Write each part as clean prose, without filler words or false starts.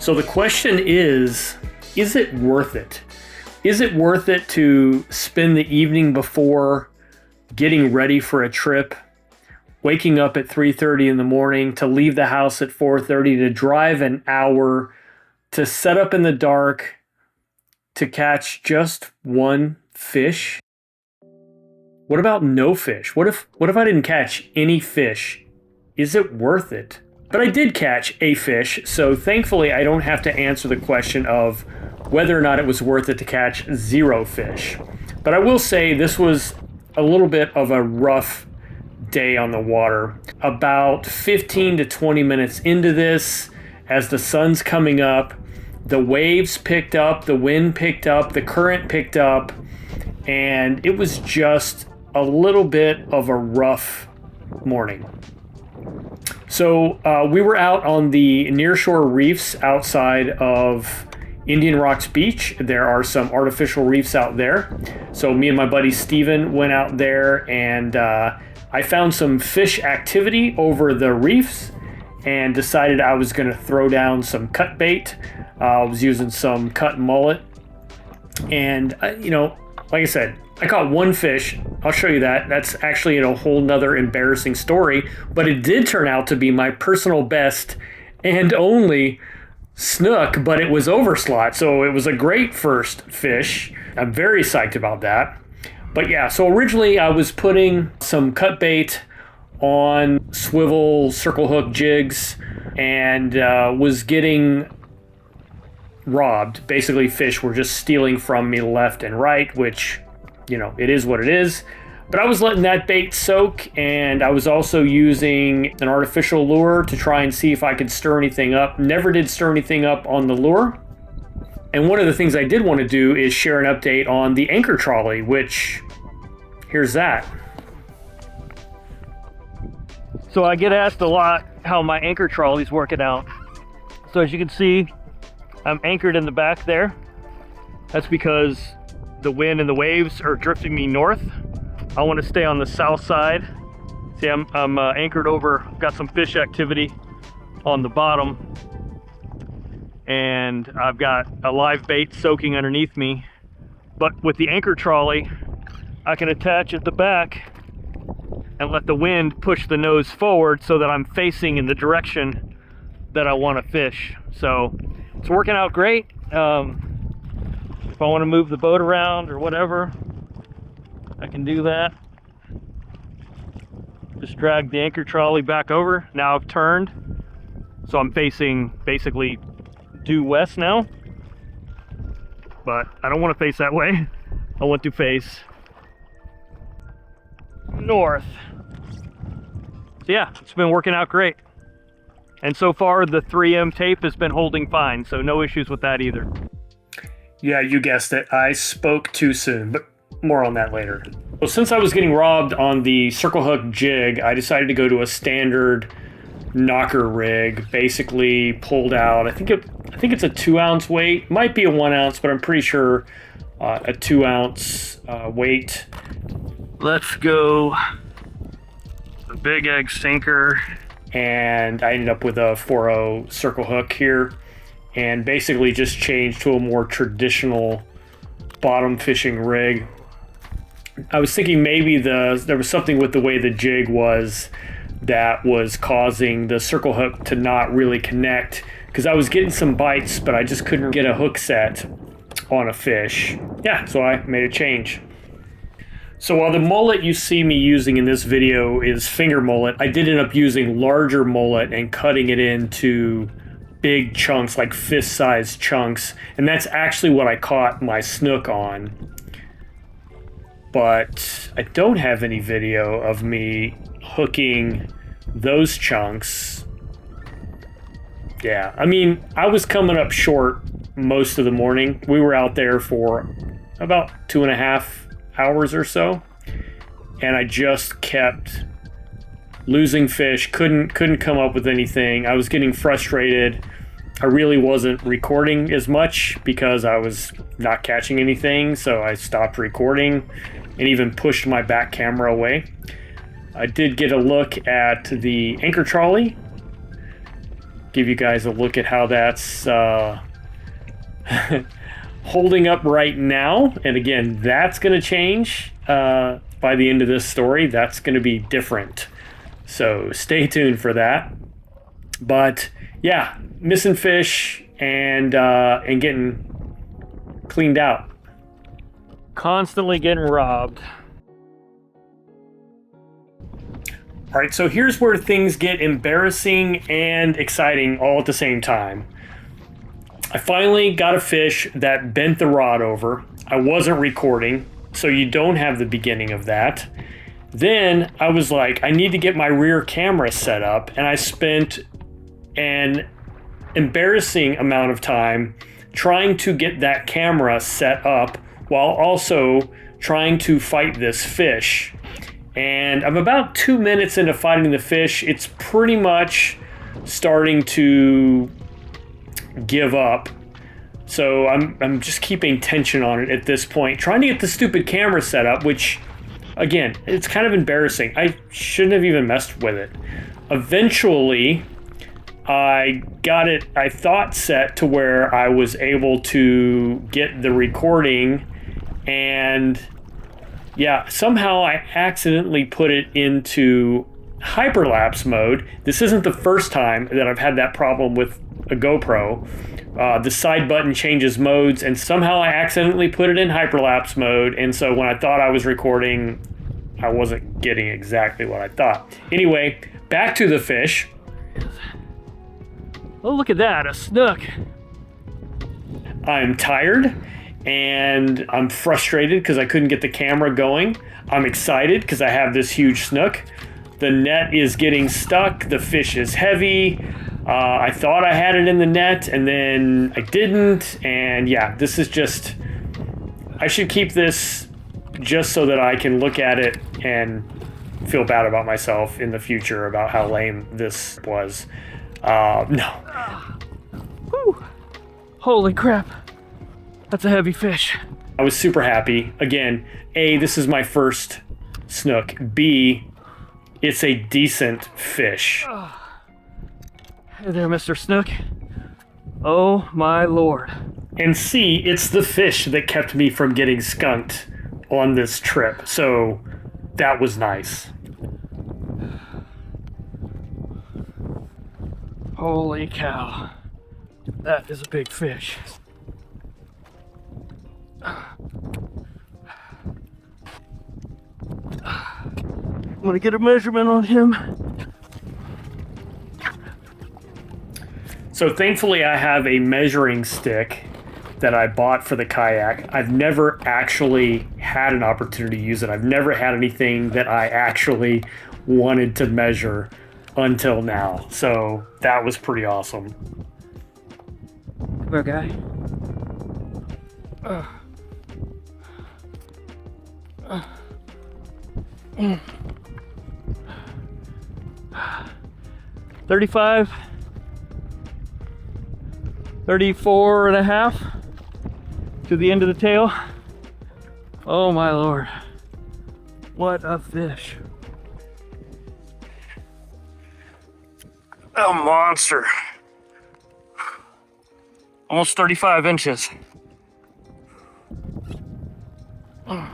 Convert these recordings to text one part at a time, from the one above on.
So the question is it worth it? Is it worth it to spend the evening before getting ready for a trip, waking up at 3:30 in the morning, to leave the house at 4:30, to drive an hour, to set up in the dark, to catch just one fish? What about no fish? What if I didn't catch any fish? Is it worth it? But I did catch a fish, so thankfully I don't have to answer the question of whether or not it was worth it to catch 0 fish. But I will say this was a little bit of a rough day on the water. About 15 to 20 minutes into this, as the sun's coming up, the waves picked up, the wind picked up, the current picked up, and it was just a little bit of a rough morning. So we were out on the Nearshore reefs outside of Indian Rocks Beach. There are some artificial reefs out there. So me and my buddy Steven went out there, and I found some fish activity over the reefs and decided I was going to throw down some cut bait. I was using some cut mullet, and like I said, I caught one fish. I'll show you that. That's actually a whole nother embarrassing story, but it did turn out to be my personal best and only snook, but it was overslot, so it was a great first fish. I'm very psyched about that. But yeah, so originally I was putting some cut bait on swivel circle hook jigs and was getting robbed. Basically, fish were just stealing from me left and right, which, it is what it is. But I was letting that bait soak, and I was also using an artificial lure to try and see if I could stir anything up. Never did stir anything up on the lure. And one of the things I did want to do is share an update on the anchor trolley, which, here's that. So I get asked a lot how my anchor trolley's working out. So as you can see, I'm anchored in the back there. That's because the wind and the waves are drifting me north. I want to stay on the south side. See, I'm anchored over, got some fish activity on the bottom, and I've got a live bait soaking underneath me. But with the anchor trolley, I can attach at the back and let the wind push the nose forward so that I'm facing in the direction that I want to fish. So it's working out great. If I want to move the boat around or whatever, I can do that. Just drag the anchor trolley back over. Now I've turned, so I'm facing basically due west now. But I don't want to face that way. I want to face north. So yeah, it's been working out great. And so far the 3M tape has been holding fine, so no issues with that either. Yeah, you guessed it. I spoke too soon, but more on that later. Well, since I was getting robbed on the circle hook jig, I decided to go to a standard knocker rig. Basically pulled out, I think it's a 2-ounce weight. Might be a 1 ounce, but I'm pretty sure a 2-ounce weight. Let's go the Big Egg sinker, and I ended up with a 4.0 circle hook here, and basically just changed to a more traditional bottom fishing rig. I was thinking maybe there was something with the way the jig was that was causing the circle hook to not really connect, because I was getting some bites, but I just couldn't get a hook set on a fish. Yeah, so I made a change. So while the mullet you see me using in this video is finger mullet, I did end up using larger mullet and cutting it into big chunks, like fist-sized chunks, and that's actually what I caught my snook on. But I don't have any video of me hooking those chunks. Yeah, I mean, I was coming up short most of the morning. We were out there for about 2.5 hours or so, and I just kept losing fish, couldn't come up with anything. I was getting frustrated. I really wasn't recording as much because I was not catching anything, so I stopped recording and even pushed my back camera away. I did get a look at the anchor trolley. give you guys a look at how that's holding up right now. And again, that's going to change by the end of this story. That's going to be different. So stay tuned for that. But yeah, missing fish and getting cleaned out. Constantly getting robbed. All right, so here's where things get embarrassing and exciting all at the same time. I finally got a fish that bent the rod over. I wasn't recording, so you don't have the beginning of that. Then I was like, I need to get my rear camera set up, and I spent an embarrassing amount of time trying to get that camera set up while also trying to fight this fish. And I'm about 2 minutes into fighting the fish. It's pretty much starting to give up. So I'm just keeping tension on it at this point, trying to get the stupid camera set up, which, again, it's kind of embarrassing. I shouldn't have even messed with it. Eventually, I got it, I thought, set to where I was able to get the recording, and yeah, somehow I accidentally put it into hyperlapse mode. This isn't the first time that I've had that problem with a GoPro. The side button changes modes, and somehow I accidentally put it in hyperlapse mode, and so when I thought I was recording, I wasn't getting exactly what I thought. Anyway, back to the fish. Oh, look at that, a snook. I'm tired and I'm frustrated because I couldn't get the camera going. I'm excited because I have this huge snook. The net is getting stuck. The fish is heavy. I thought I had it in the net and then I didn't. And yeah, this is just, I should keep this just so that I can look at it and feel bad about myself in the future about how lame this was. No. Whew. Holy crap. That's a heavy fish. I was super happy. Again, A, this is my first snook. B, it's a decent fish. Hey there, Mr. Snook. Oh my lord. And C, it's the fish that kept me from getting skunked on this trip. So that was nice. Holy cow. That is a big fish. I'm gonna get a measurement on him. So thankfully I have a measuring stick that I bought for the kayak. I've never actually had an opportunity to use it. I've never had anything that I actually wanted to measure until now. So that was pretty awesome. Come here, guy. 35, 34 and a half to the end of the tail. Oh my lord. What a fish. A monster. Almost 35 inches. I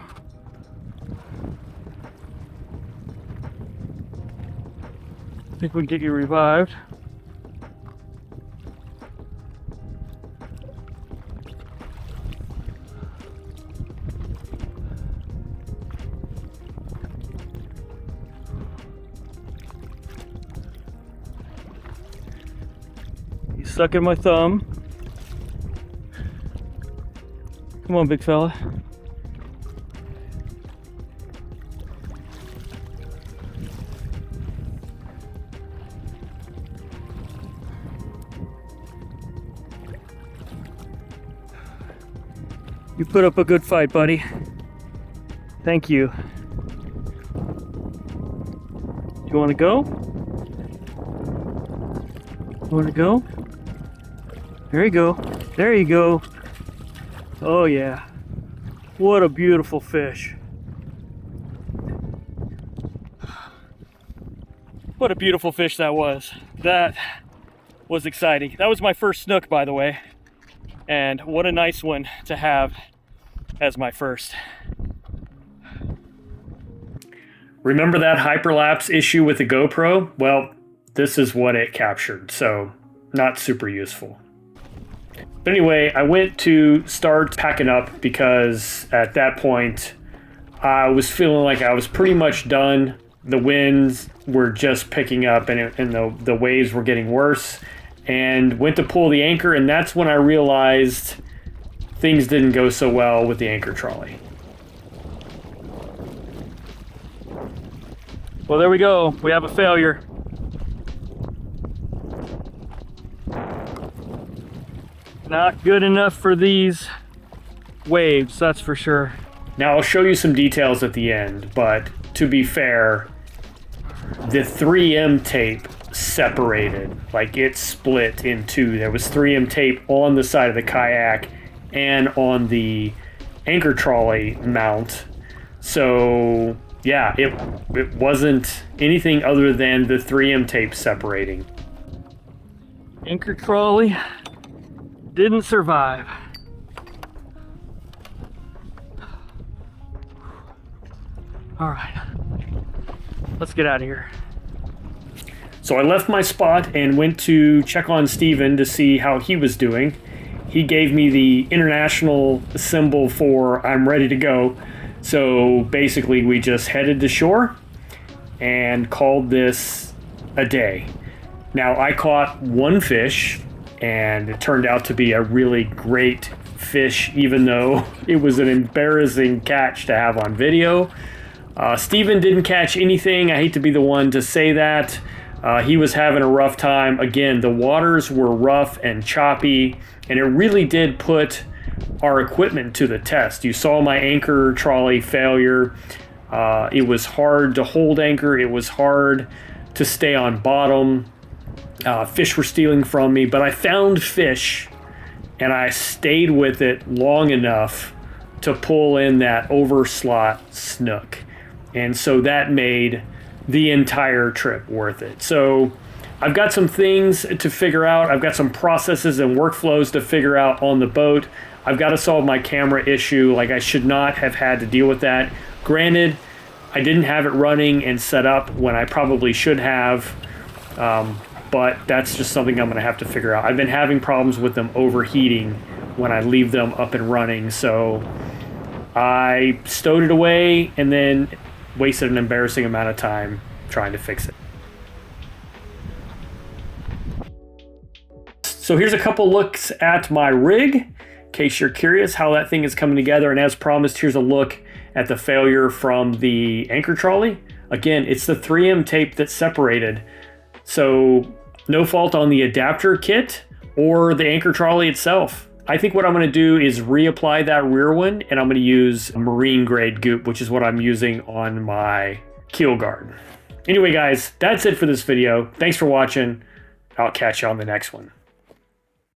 think we can get you revived. He's stuck in my thumb. Come on, big fella. You put up a good fight, buddy. Thank you. You want to go? You want to go? There you go. There you go. Oh yeah. What a beautiful fish. What a beautiful fish that was. That was exciting. That was my first snook, by the way. And what a nice one to have as my first. Remember that hyperlapse issue with the GoPro? Well, this is what it captured, so not super useful. But anyway, I went to start packing up because at that point I was feeling like I was pretty much done. The winds were just picking up and the waves were getting worse, and went to pull the anchor, and that's when I realized things didn't go so well with the anchor trolley. Well, there we go. We have a failure. Not good enough for these waves, that's for sure. Now I'll show you some details at the end, but to be fair, the 3M tape separated, like it split in two. There was 3M tape on the side of the kayak and on the anchor trolley mount. So yeah, it wasn't anything other than the 3M tape separating. Anchor trolley didn't survive. All right, let's get out of here. So I left my spot and went to check on Steven to see how he was doing. He gave me the international symbol for I'm ready to go. So basically we just headed to shore and called this a day. Now I caught one fish and it turned out to be a really great fish, even though it was an embarrassing catch to have on video. Steven didn't catch anything. I hate to be the one to say that. He was having a rough time. Again, the waters were rough and choppy, and it really did put our equipment to the test. You saw my anchor trolley failure. It was hard to hold anchor. It was hard to stay on bottom. Fish were stealing from me, but I found fish, and I stayed with it long enough to pull in that overslot snook. And so that made the entire trip worth it. So I've got some things to figure out. I've got some processes and workflows to figure out on the boat. I've got to solve my camera issue. Like, I should not have had to deal with that. Granted, I didn't have it running and set up when I probably should have, but that's just something I'm going to have to figure out. I've been having problems with them overheating when I leave them up and running, so I stowed it away and then wasted an embarrassing amount of time trying to fix it. So here's a couple looks at my rig, in case you're curious how that thing is coming together. And as promised, here's a look at the failure from the anchor trolley. Again, it's the 3M tape that separated. So no fault on the adapter kit or the anchor trolley itself. I think what I'm going to do is reapply that rear one, and I'm going to use marine grade goop, which is what I'm using on my keel guard. Anyway, guys, that's it for this video. Thanks for watching. I'll catch you on the next one.